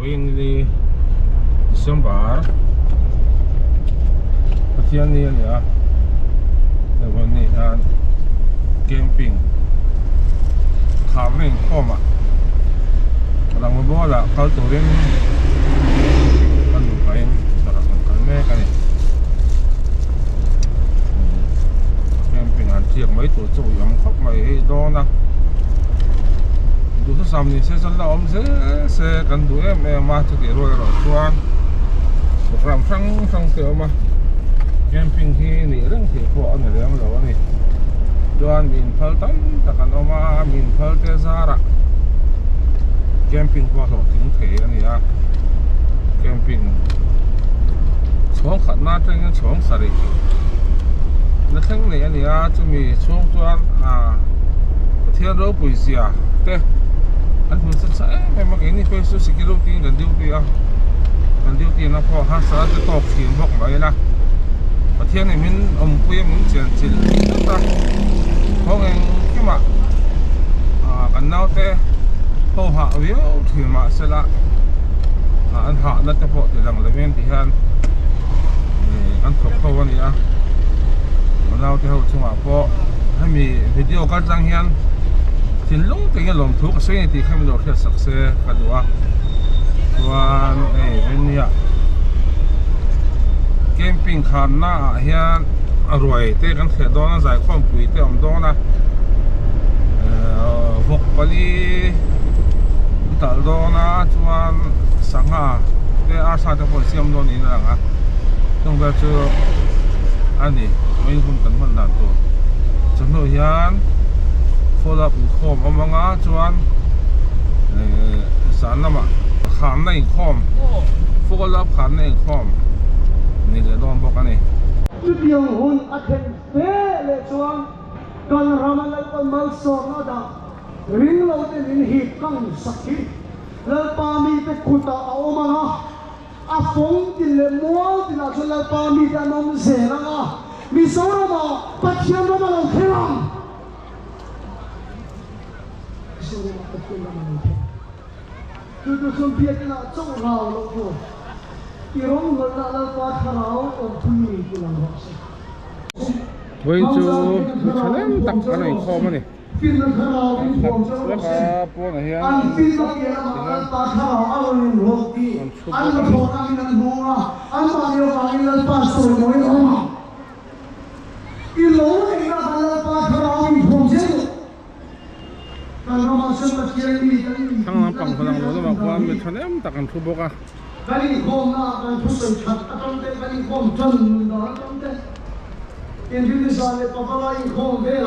Windy December Pathian ni ya Ewan ni camping Khaming koma Kadang mabola kau turin Kan lupain Sarap ng kalme kani Camping antiak mấy tổ chức yam khóc mấy đó na Dù sa samni se san la om se kan du em ma chu ti roi ro chuan program sang te ma camping hi ni reng thi pho an leng lo ani chuan min phal tam takan oma min phal te zara camping pho lo ting the ani a camping chong khat na teng chong sari na khang nei ani a chu mi chong chuan thian ro pui sia te anh muốn rất sợ em mà cái này phải số xịt đầu tiên lần đầu tiên nó có hát sợ cái tóc thì bọc vậy là và thiên này mình ông quê mình chỉ ta không anh cái mà anh nào thế hậu hạ yếu thì mà sẽ là anh hạ nó sẽ bỏ thì lần lên thì anh thuộc khâu anh nhá anh nào thế hậu chung à bỏ hay mi video các trang hiền thì lúc cái lòng thuốc xây thì không được hết sạch sẽ cả đó và bên này camping khán na hiện rồi thì cái thế đó nó giải phóng bụi thì ông đó na vọc bali tal đó na chuan sáng à cái asa choคนxem đó này là à trong đó chứ anh này mấy hôm tận mình làmตัวchúng tôi hiện follow up khom amanga chuan san lama kham nei khom follow up kham nei khom ni le don bok ani chu biang hun a then pe le chuan kan ramalal ko mal so na da ring lo te nin hi kang sakhi lal pa mi te khuta a omanga a phong ti le mo ti la chu lal pa mi ta nom se na mi so ma pathian ro ma lo khelang Tôi không biết là trong nào nó có cái rong người ta là qua thảo ở quê của làng họ với chú challenge tắc cái này kho mà này phim nó thảo phim phòng cho nó sẽ anh phim nó kia là ta thảo anh lên hồ đi anh nó thọ anh lên hồ à anh bao nhiêu anh lên ba số mỗi hôm cái lỗ này là ta thảo phim phòng chứ thằng làm bằng thằng lỗ nó bảo mình chọn em tắc ăn thu bốc à cái này không na cái thu sợi chặt trong đây cái này không chân đó trong đây tiền phim đi sang này papa lại không về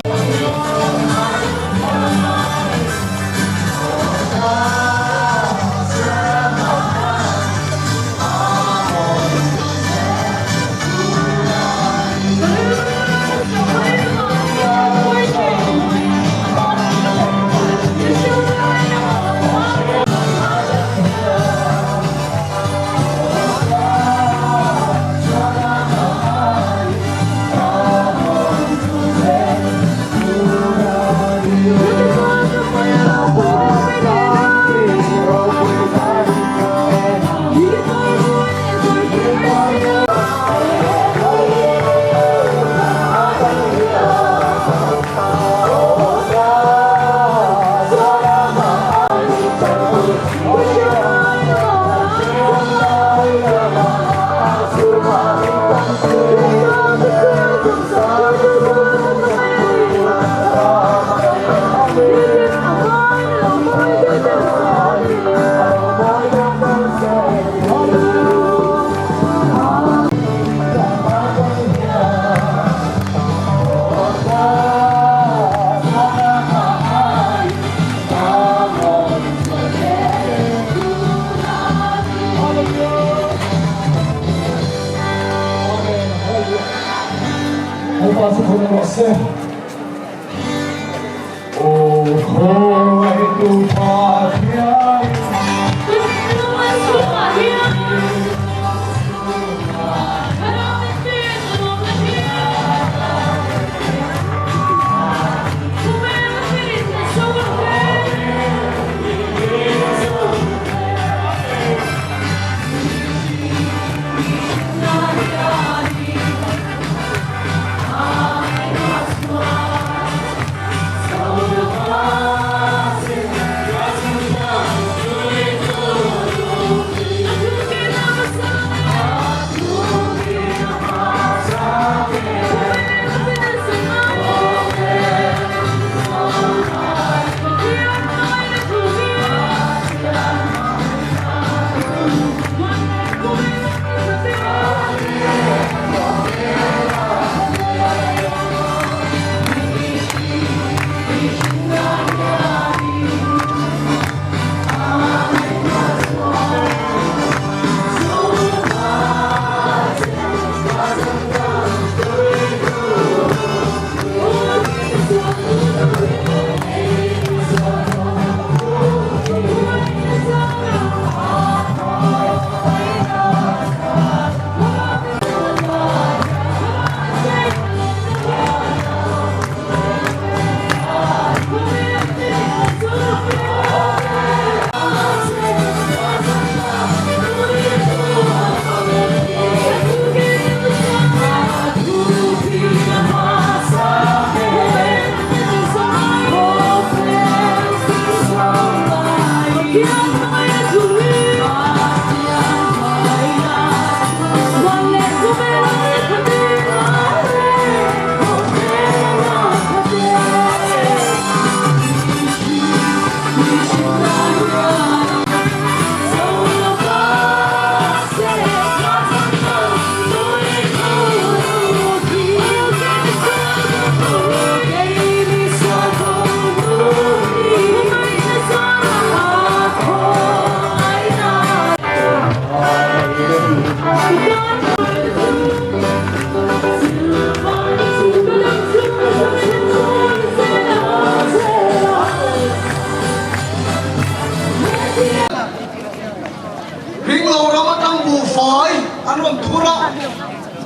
ริงเรามาตั้งบูฝอยอันวันทุระ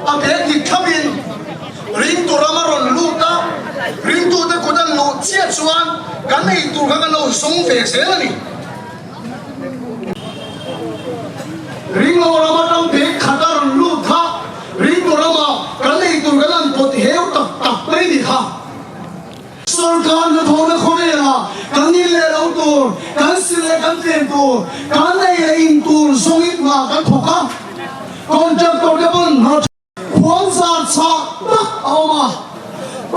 อันเด็กที่ขบินริงตัวเรามารอนลูกตาริงตัวเด็กคนนั้นลูกเชี่ยชวนกันในตัวกันเราส่งเฟซเองนี่ริงเรามาตั้งเด็กขัดรอนลูกท่าริงตัวเรามากันในตัวกันนั้นปวดเหวตับไม่ดีค่ะส่วนการจะทำในคนนี้นะการนี่เลี้ยงตัวการสิเลี้ยงการเลี้ยงตัวการในอินตัวส่งอินมาการถูกกันก่อนจะตัวเด็กมันความสะอาดสะอาดเอามา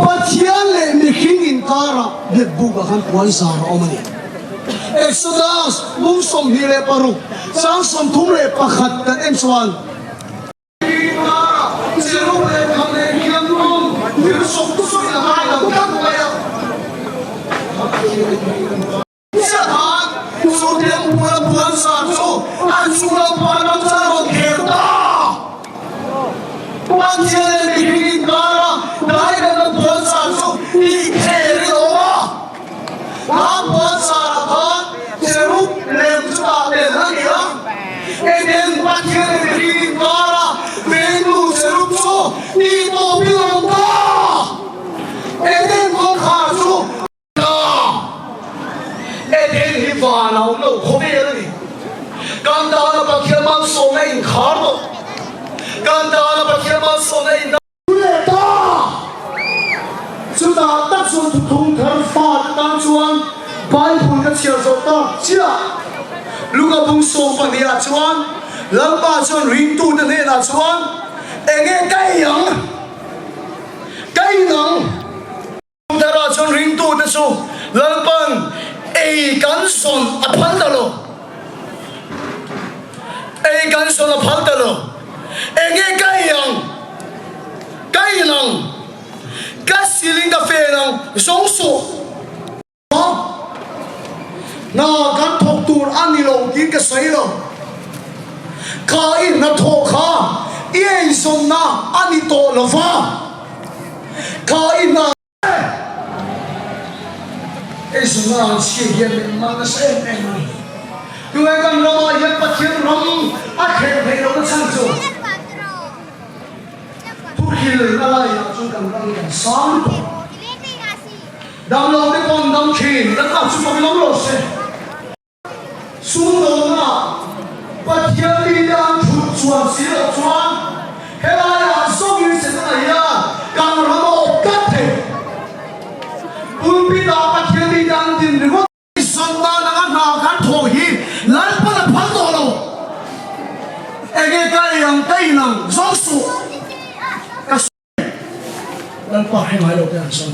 ปัจจัยเลยมีขิงอินการะเด็กบุกกันความสะอาดเอามาเนี่ยเอ็กซ์ดัสมุ่งส่งฮีเร่ปารุสร้างสมทุนเร่ปะขัดกันเอ็นสวรรค์เจ้าลูกเล่ทำเล่เขียนรุ่งวิวส่งทุกสิ่งละให้เราตั้งไว้เจ้าทางสุดเดียวบุญบุญสาธุอันสุราปานังจารย์เขียนตาปัจจัยมีขิงการะได้กันบุญสาธุอีกเทริโอมาน้ำบุญสาธุเจ้าลูกเล่จุดาเล่นั่นเองเอ็นปัจจัยมีขิงการะเมนูเจ้าลูกชูนี่โตพิลงตาเอ็นคงขาชูเอ็นฮิฟานาอุโนโคเบลนี่กันดานาปัจจัยมันส่งในขาโตกันดานาปัจจัยมันส่งในนาเลต้าสุดาตัดส่วนทุ่งทางฟ้าตั้งชวนไปพูดกับเชียร์สตาเชียลูกกับบุ้งส่งฝั่งนี้ละชวนหลังบ้านชวนริงตูนั่นเองละชวนเอ็งไก่ยังไก่หนังแต่ละชวนริงตูนั่นชวนหลังบ้านเอกันส่งอภันตโลเอกันส่งอภันตโลเอ็งไก่ยังไก่หนังกัสซิลิงกาเฟ่หนังสองสูน่ากันทบตูนอันนี้ลงกินกับใส่ลงข้าอินนัทโทข้าเอี้ยสมนาอันนี้โตลฟ้าข้าอินนาเอสนาเชียร์เย็นมันก็เส้นเองดูไอ้กันเราเย็นปัจเจียนเราอาเขตให้เราช่างจูผู้คิดอะไรจนกันเราอย่างสามดาวเราได้ก่อนดาวเขียนแล้วก็สุภาพน้องเราเสียสุดโน่ะปัจจัยที่ดังชุดชวนเสียชวนเฮลายาส่งยินเสียงอะไรอ่ะการเรากัดเถอะอุปนิปัจจัยที่ดังดินหรือว่าสันดานนักนาการโถฮีหลังพันพันตัวเราเอกใจยังใจนังสองสูก็หลังพันให้มาเราเป็นส่วน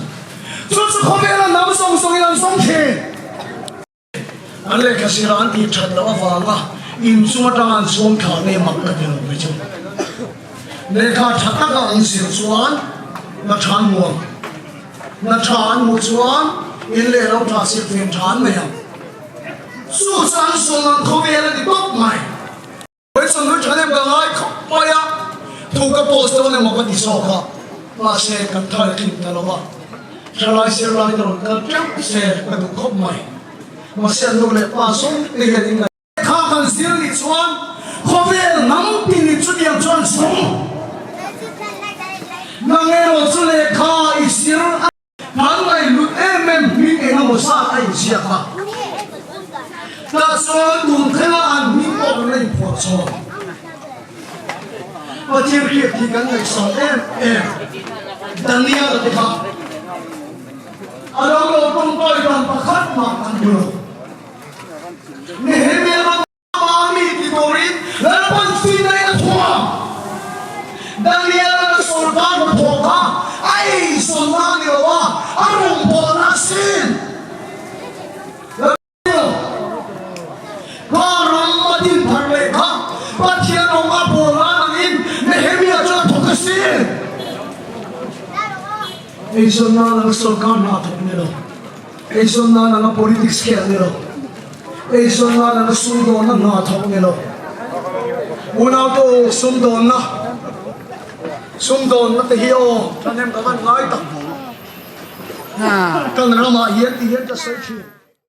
สุดเขาเป็นน้ำส่งยังส่งเขอันเล็กสิร้านที่ชัดแล้วฟังว่าอินสุมาตรานส่งข่าวในมักกะเดียวไปจุในข้าชัดตั้งอันเสียส่วนนักชานมัวนักชานมุจวนอินเล่เราทาสิเฟียนชานไม่ยังสุสันส่งอันเขาเป็นอะไรตกไม่ไปส่งให้ฉันเองก็ไล่เขาไปอ่ะถูกกับโพสต์ตัวในมักกะดิโซค่ะมาเสกกันท่ากินตลอดชลายเสียลายตลอดกันจับเสกกันทุกคนไม่มาเสียลูกเล็กป้าส่งนี่กันยังไงข้ากันเสียนิชวนเขาเป็นน้ำปีนิชุดยังชวนส่งนั่งเอโรสุเลข้าอิสระพันไอลุดเอเมนมีเอโนซาไอเสียค่ะแต่ส่วนดุนเทลอันมีโอเล่พอชอบว่าเทียบเทียบที่กันในสองดันเนียร์ติค่ะเราต้องไปกันประคับมากันอยู่เนี่ยเห็นไหมล่ะ son na ni wa arong pol na sin Karam madin tharle kha pathian ong apola nangin Nehemia cho thokasin Eison na nang sarkar na thok nilo Eison na nang politics khel nilo Eison na nang sumdo na thok nilo Unaw to sumdo na te hiyo tanem kaman ngai ta kan rama hian ti hian ta sai